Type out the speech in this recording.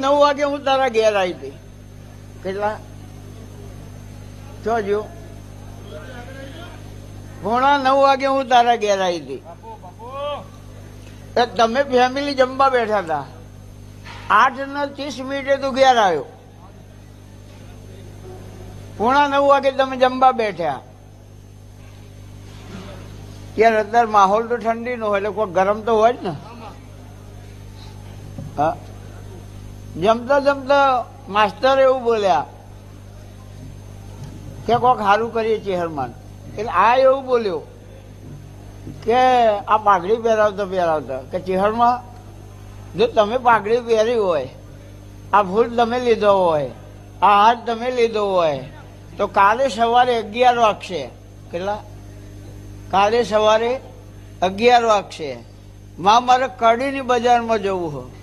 9 વાગે હું તારા ઘેર આવી હતી. કેટલા જોજો, 9:15 વાગે હું તારા ઘેર આવી હતી. તમે ફેમિલી જમવા બેઠા હતા. 8:30 તું ઘેર આવ્યો. 9:15 વાગે તમે જમવા બેઠા. યાર અત્યારે માહોલ તો ઠંડી નો હોય એટલે કોઈ ગરમ તો હોય જ ને. હા, જમતા જમતા માસ્ટર એવું બોલ્યા કે કોક સારું કરીએ ચેહરમાન. એટલે આ એવું બોલ્યો કે આ પાઘડી પહેરાવતા કે ચેહરમાં જો તમે પાઘડી પહેરી હોય, આ ફૂલ તમે લીધો હોય, આ હાથ તમે લીધો હોય, તો કાલે સવારે 11 વાગશે. કેટલા? કાલે સવારે 11 વાગશે. મારે કડીની બજારમાં જવું હોય.